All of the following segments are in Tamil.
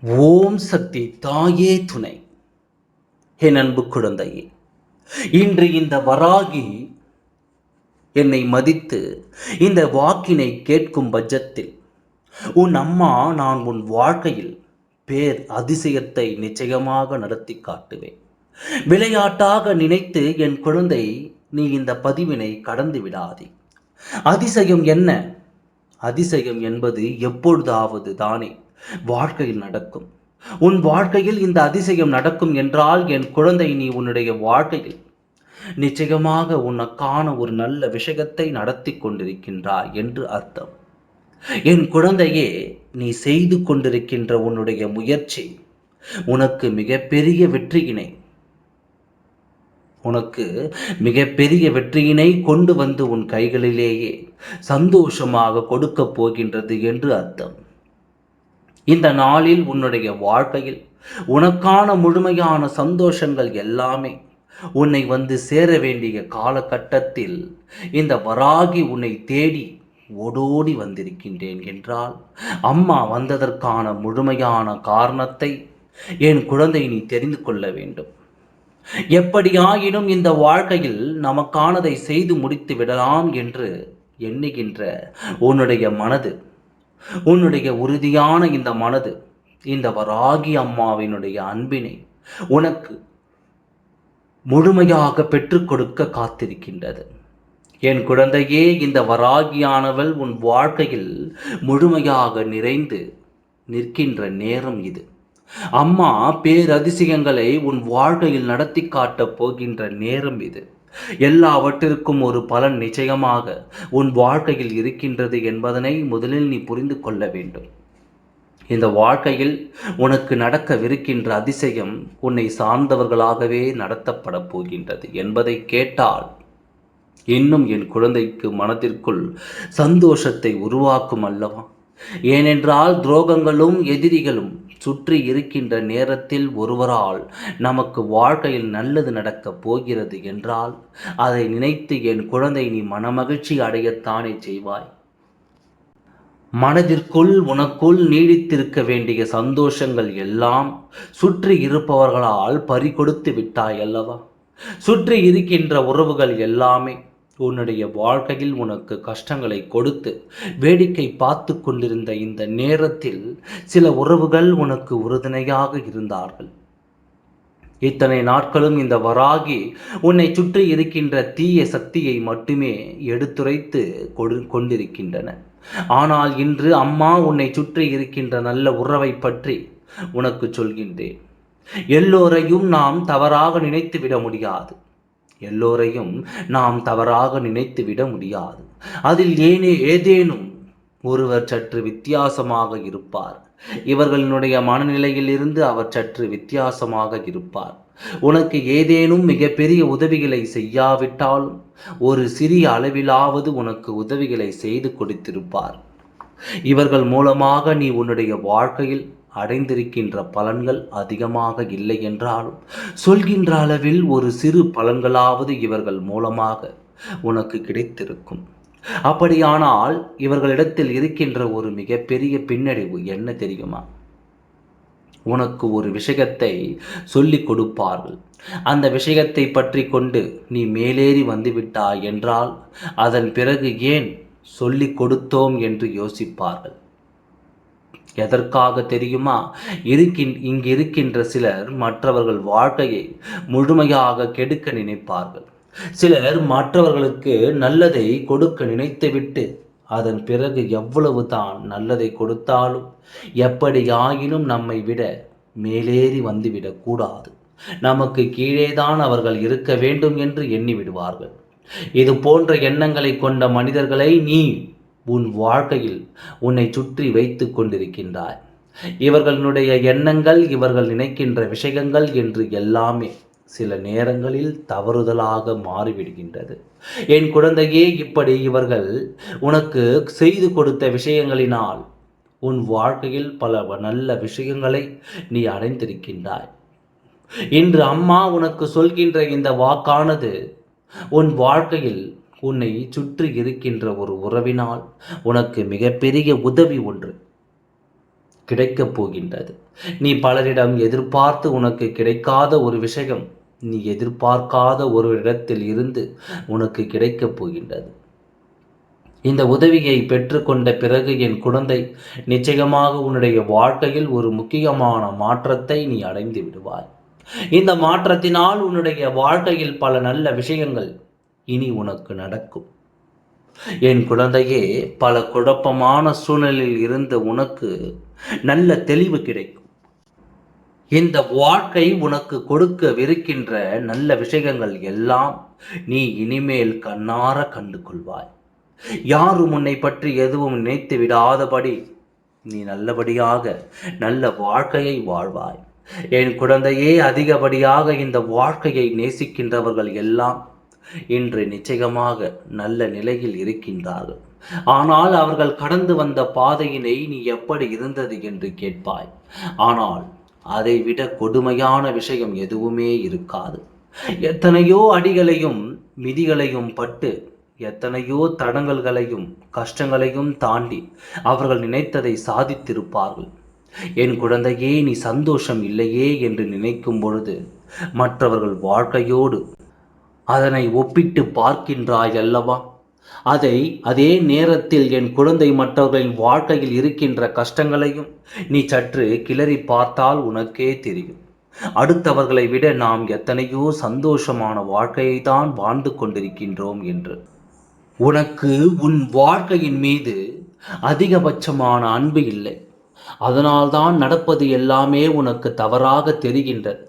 ஓம் சக்தி தாயே துணை. என் அன்பு குழந்தையே, இன்று இந்த வராகி என்னை மதித்து இந்த வாக்கினை கேட்கும் பட்சத்தில் உன் அம்மா நான் உன் வாழ்க்கையில் பேர் அதிசயத்தை நிச்சயமாக நடத்தி காட்டுவேன். விளையாட்டாக நினைத்து என் குழந்தை, நீ இந்த பதிவினை கடந்து விடாதே. அதிசயம் என்ன? அதிசயம் என்பது எப்பொழுதாவது தானே வாழ்க்கையில் நடக்கும். உன் வாழ்க்கையில் இந்த அதிசயம் நடக்கும் என்றால் என் குழந்தை, நீ உன்னுடைய வாழ்க்கையில் நிச்சயமாக உனக்கான ஒரு நல்ல விஷயத்தை நடத்தி கொண்டிருக்கின்றாய் என்று அர்த்தம். என் குழந்தையே, நீ செய்து கொண்டிருக்கின்ற உன்னுடைய முயற்சி உனக்கு மிகப்பெரிய வெற்றியினை கொண்டு வந்து உன் கைகளிலேயே சந்தோஷமாக கொடுக்கப் போகின்றது என்று அர்த்தம். இந்த நாளில் உன்னுடைய வாழ்க்கையில் உனக்கான முழுமையான சந்தோஷங்கள் எல்லாமே உன்னை வந்து சேர வேண்டிய காலகட்டத்தில் இந்த வராகி உன்னை தேடி ஓடோடி வந்திருக்கின்றேன் என்றால், அம்மா வந்ததற்கான முழுமையான காரணத்தை என் குழந்தை நீ தெரிந்து கொள்ள வேண்டும். எப்படியாயினும் இந்த வாழ்க்கையில் நமக்கானதை செய்து முடித்து விடலாம் என்று எண்ணுகின்ற உன்னுடைய மனது, உன்னுடைய உறுதியான இந்த மனது, இந்த வராகி அம்மாவினுடைய அன்பினை உனக்கு முழுமையாக பெற்றுக் கொடுக்க காத்திருக்கின்றது. என் குழந்தையே, இந்த வராகியானவள் உன் வாழ்க்கையில் முழுமையாக நிறைந்து நிற்கின்ற நேரம் இது. அம்மா பேரதிசயங்களை உன் வாழ்க்கையில் நடத்தி காட்டப் போகின்ற நேரம் இது. எல்லாவற்றிற்கும் ஒரு பலன் நிச்சயமாக உன் வாழ்க்கையில் இருக்கின்றது என்பதனை முதலில் நீ புரிந்து கொள்ள வேண்டும். இந்த வாழ்க்கையில் உனக்கு நடக்கவிருக்கின்ற அதிசயம் உன்னை சார்ந்தவர்களாகவே நடத்தப்பட போகின்றது என்பதை கேட்டால் இன்னும் என் குழந்தைக்கு மனதிற்குள் சந்தோஷத்தை உருவாக்கும் அல்லவா? ஏனென்றால் துரோகங்களும் எதிரிகளும் சுற்றி இருக்கின்ற நேரத்தில் ஒருவரால் நமக்கு வாழ்க்கையில் நல்லது நடக்கப் போகிறது என்றால் அதை நினைத்து என் குழந்தை நீ மனமகிழ்ச்சி அடையத்தானே செய்வாய். மனதிற்குள் உனக்குள் நீடித்திருக்க வேண்டிய சந்தோஷங்கள் எல்லாம் சுற்றி இருப்பவர்களால் பறிகொடுத்து விட்டாய் அல்லவா? சுற்றி இருக்கின்ற உறவுகள் எல்லாமே உன்னுடைய வாழ்க்கையில் உனக்கு கஷ்டங்களை கொடுத்து வேடிக்கை பார்த்து கொண்டிருந்த இந்த நேரத்தில் சில உறவுகள் உனக்கு உறுதுணையாக இருந்தார்கள். இத்தனை நாட்களும் இந்த வராகி உன்னை சுற்றி இருக்கின்ற தீய சக்தியை மட்டுமே எடுத்துரைத்து கொண்டிருக்கின்றன. ஆனால் இன்று அம்மா உன்னை சுற்றி இருக்கின்ற நல்ல உறவை பற்றி உனக்கு சொல்கின்றேன். எல்லோரையும் நாம் தவறாக நினைத்து விட முடியாது. அதில் ஏதேனும் ஒருவர் சற்று வித்தியாசமாக இருப்பார். இவர்களுடைய மனநிலையிலிருந்து அவர் சற்று வித்தியாசமாக இருப்பார். உனக்கு ஏதேனும் மிகப்பெரிய உதவிகளை செய்யாவிட்டாலும் ஒரு சிறிய அளவிலாவது உனக்கு உதவிகளை செய்து கொடுத்திருப்பார். இவர்கள் மூலமாக நீ உன்னுடைய வாழ்க்கையில் அடைந்திருக்கின்ற பலன்கள் அதிகமாக இல்லை என்றாலும் சொல்கின்ற அளவில் ஒரு சிறு பலன்களாவது இவர்கள் மூலமாக உனக்கு கிடைத்திருக்கும். அப்படியானால் இவர்களிடத்தில் இருக்கின்ற ஒரு மிகப்பெரிய பின்னடைவு என்ன தெரியுமா? உனக்கு ஒரு விஷயத்தை சொல்லிக் கொடுப்பார்கள். அந்த விஷயத்தை பற்றி கொண்டு நீ மேலேறி வந்துவிட்டாய் என்றால் அதன் பிறகு ஏன் சொல்லிக் கொடுத்தோம் என்று யோசிப்பார்கள். எதற்காக தெரியுமா? இங்கு இருக்கின்ற சிலர் மற்றவர்கள் வாழ்க்கையை முழுமையாக கெடுக்க நினைப்பார்கள். சிலர் மற்றவர்களுக்கு நல்லதை கொடுக்க நினைத்துவிட்டு அதன் பிறகு எவ்வளவு தான் நல்லதை கொடுத்தாலும் எப்படியாயினும் நம்மை விட மேலேறி வந்துவிடக்கூடாது, நமக்கு கீழேதான் அவர்கள் இருக்க வேண்டும் என்று எண்ணிவிடுவார்கள். இது போன்ற எண்ணங்களை கொண்ட மனிதர்களை நீ உன் வாழ்க்கையில் உன்னை சுற்றி வைத்து கொண்டிருக்கின்றாய். இவர்களுடைய எண்ணங்கள், இவர்கள் நினைக்கின்ற விஷயங்கள் என்று எல்லாமே சில நேரங்களில் தவறுதலாக மாறிவிடுகின்றது. என் குழந்தையே, இப்படி இவர்கள் உனக்கு செய்து கொடுத்த விஷயங்களினால் உன் வாழ்க்கையில் பல நல்ல விஷயங்களை நீ அடைந்திருக்கின்றாய். இன்று அம்மா உனக்கு சொல்கின்ற இந்த வாக்கானது உன் வாழ்க்கையில் உன்னை சுற்றி இருக்கின்ற ஒரு உறவினால் உனக்கு மிகப்பெரிய உதவி ஒன்று கிடைக்கப் போகின்றது. நீ பலரிடம் எதிர்பார்த்து உனக்கு கிடைக்காத ஒரு விஷயம் நீ எதிர்பார்க்காத ஒரு இடத்தில் இருந்து உனக்கு கிடைக்கப் போகின்றது. இந்த உதவியை பெற்றுக்கொண்ட பிறகு என் குழந்தை, நிச்சயமாக உன்னுடைய வாழ்க்கையில் ஒரு முக்கியமான மாற்றத்தை நீ அடைந்து விடுவாய். இந்த மாற்றத்தினால் உன்னுடைய வாழ்க்கையில் பல நல்ல விஷயங்கள் இனி உனக்கு நடக்கும். என் குழந்தையே, பல குழப்பமான சூழ்நிலையில் இருந்த உனக்கு நல்ல தெளிவு கிடைக்கும். இந்த வாழ்க்கை உனக்கு கொடுக்கவிருக்கின்ற நல்ல விஷயங்கள் எல்லாம் நீ இனிமேல் கண்ணார கண்டு கொள்வாய். யாரும் உன்னை பற்றி எதுவும் நினைத்து விடாதபடி நீ நல்லபடியாக நல்ல வாழ்க்கையை வாழ்வாய். என் குழந்தையே, அதிகப்படியாக இந்த வாழ்க்கையை நேசிக்கின்றவர்கள் எல்லாம் இன்று நிச்சயமாக நல்ல நிலையில் இருக்கின்றார்கள். ஆனால் அவர்கள் கடந்து வந்த பாதையினை நீ எப்படி இருந்தது என்று கேட்பாய். ஆனால் அதைவிட கொடுமையான விஷயம் எதுவுமே இருக்காது. எத்தனையோ அடிகளையும் மிதிகளையும் பட்டு, எத்தனையோ தடங்கல்களையும் கஷ்டங்களையும் தாண்டி அவர்கள் நினைத்ததை சாதித்திருப்பார்கள். என் குழந்தையே, நீ சந்தோஷம் இல்லையே என்று நினைக்கும் பொழுது மற்றவர்கள் வாழ்க்கையோடு அதனை ஒப்பிட்டு பார்க்கின்றாய் அல்லவா? அதே நேரத்தில் என் குழந்தை, மற்றவர்களின் வாழ்க்கையில் இருக்கின்ற கஷ்டங்களையும் நீ சற்று கிளறி பார்த்தால் உனக்கே தெரியும். அடுத்தவர்களை விட நாம் எத்தனையோ சந்தோஷமான வாழ்க்கையை தான் வாழ்ந்து கொண்டிருக்கின்றோம் என்று. உனக்கு உன் வாழ்க்கையின் மீது அதிகபட்சமான அன்பு இல்லை. அதனால்தான் நடப்பது எல்லாமே உனக்கு தவறாக தெரிகின்றது.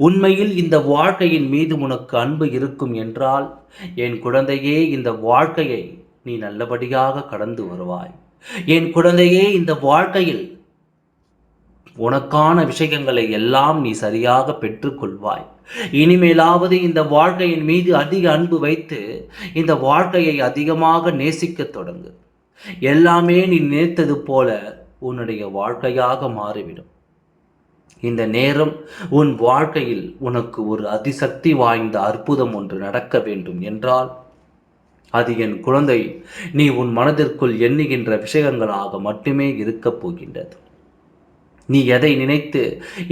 உண்மையில் இந்த வாழ்க்கையின் மீது உனக்கு அன்பு இருக்கும் என்றால், என் குழந்தையே, இந்த வாழ்க்கையை நீ நல்லபடியாக கடந்து வருவாய். என் குழந்தையே, இந்த வாழ்க்கையில் உனக்கான விஷயங்களை எல்லாம் நீ சரியாக பெற்றுக்கொள்வாய். இனிமேலாவது இந்த வாழ்க்கையின் மீது அதிக அன்பு வைத்து இந்த வாழ்க்கையை அதிகமாக நேசிக்க தொடங்கு. எல்லாமே நீ நினைத்தது போல உன்னுடைய வாழ்க்கையாக மாறிவிடும். இந்த நேரம் உன் வாழ்க்கையில் உனக்கு ஒரு அதிசக்தி வாய்ந்த அற்புதம் ஒன்று நடக்க வேண்டும் என்றால், அது என் குழந்தை, நீ உன் மனதிற்குள் எண்ணுகின்ற விஷயங்களாக மட்டுமே இருக்கப் போகின்றது. நீ எதை நினைத்து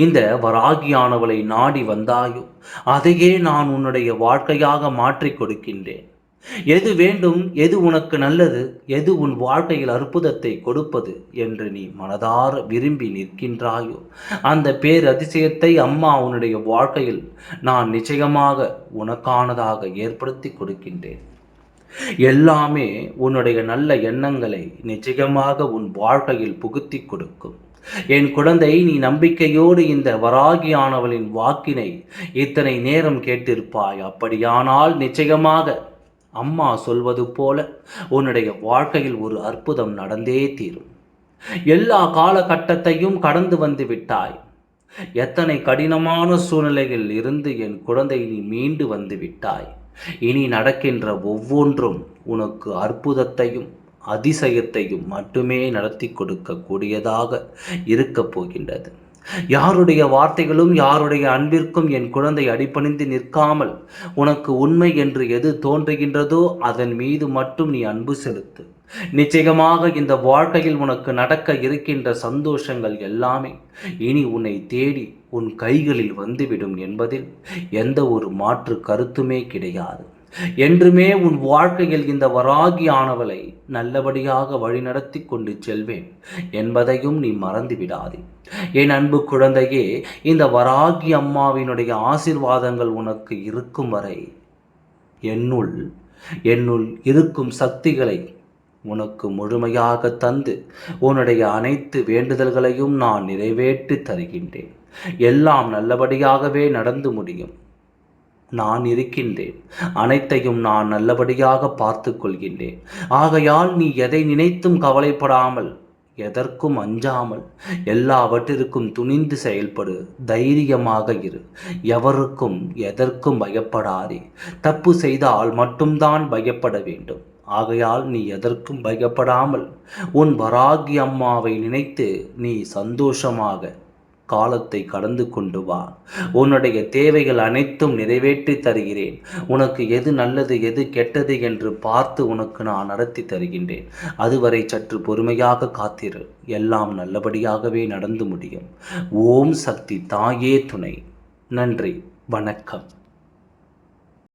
இந்த வராகியானவளை நாடி வந்தாயோ அதையே நான் உன்னுடைய வாழ்க்கையாக மாற்றிக் கொடுக்கின்றேன். எது வேண்டும், எது உனக்கு நல்லது, எது உன் வாழ்க்கையில் அற்புதத்தை கொடுப்பது என்று நீ மனதார விரும்பி நிற்கின்றாயோ அந்த பேரதிசயத்தை அம்மா உன்னுடைய வாழ்க்கையில் நான் நிச்சயமாக உனக்கானதாக ஏற்படுத்தி கொடுக்கின்றேன். எல்லாமே உன்னுடைய நல்ல எண்ணங்களை நிச்சயமாக உன் வாழ்க்கையில் புகுத்தி கொடுக்கும். என் குழந்தை, நீ நம்பிக்கையோடு இந்த வராகியானவளின் வாக்கினை இத்தனை நேரம் கேட்டிருப்பாய். அப்படியானால் நிச்சயமாக அம்மா சொல்வது போல உன்னுடைய வாழ்க்கையில் ஒரு அற்புதம் நடந்தே தீரும். எல்லா காலகட்டத்தையும் கடந்து வந்து விட்டாய். எத்தனை கடினமான சூழ்நிலையில் இருந்து என் குழந்தை நீ மீண்டு வந்து விட்டாய். இனி நடக்கின்ற ஒவ்வொன்றும் உனக்கு அற்புதத்தையும் அதிசயத்தையும் மட்டுமே நடத்தி கொடுக்க கூடியதாக இருக்கப் போகின்றது. யாருடைய வார்த்தைகளும் யாருடைய அன்பிற்கும் என் குழந்தை அடிபணிந்து நிற்காமல், உனக்கு உண்மை என்று எது தோன்றுகின்றதோ அதன் மீது மட்டும் நீ அன்பு செலுத்து. நிச்சயமாக இந்த வாழ்க்கையில் உனக்கு நடக்க இருக்கின்ற சந்தோஷங்கள் எல்லாமே இனி உன்னை தேடி உன் கைகளில் வந்துவிடும் என்பதில் எந்த ஒரு மாற்று கருத்துமே கிடையாது. என்றுமே உன் வாழ்க்கையில் இந்த வராகியானவளை நல்லபடியாக வழிநடத்தி கொண்டு செல்வேன் என்பதையும் நீ மறந்து விடாதே. என் அன்பு குழந்தையே, இந்த வராகி அம்மாவினுடைய ஆசீர்வாதங்கள் உனக்கு இருக்கும் வரை என்னுள் இருக்கும் சக்திகளை உனக்கு முழுமையாக தந்து உன்னுடைய அனைத்து வேண்டுதல்களையும் நான் நிறைவேற்றி தருகின்றேன். எல்லாம் நல்லபடியாகவே நடந்து முடியும். நான் இருக்கின்றேன். அனைத்தையும் நான் நல்லபடியாக பார்த்து கொள்கின்றேன். ஆகையால் நீ எதை நினைத்தும் கவலைப்படாமல், எதற்கும் அஞ்சாமல், எல்லாவற்றிற்கும் துணிந்து செயல்படு. தைரியமாக இரு. எவருக்கும் எதற்கும் பயப்படாதே. தப்பு செய்தால் மட்டும்தான் பயப்பட வேண்டும். ஆகையால் நீ எதற்கும் பயப்படாமல் உன் வராகி அம்மாவை நினைத்து நீ சந்தோஷமாக காலத்தை கடந்து கொண்டு வா. உன்னுடைய தேவைகள் அனைத்தும் நிறைவேற்றி தருகிறேன். உனக்கு எது நல்லது எது கெட்டது என்று பார்த்து உனக்கு நான் நடத்தி தருகின்றேன். அதுவரை சற்று பொறுமையாக காத்திரு. எல்லாம் நல்லபடியாகவே நடந்து முடியும். ஓம் சக்தி தாயே துணை. நன்றி. வணக்கம்.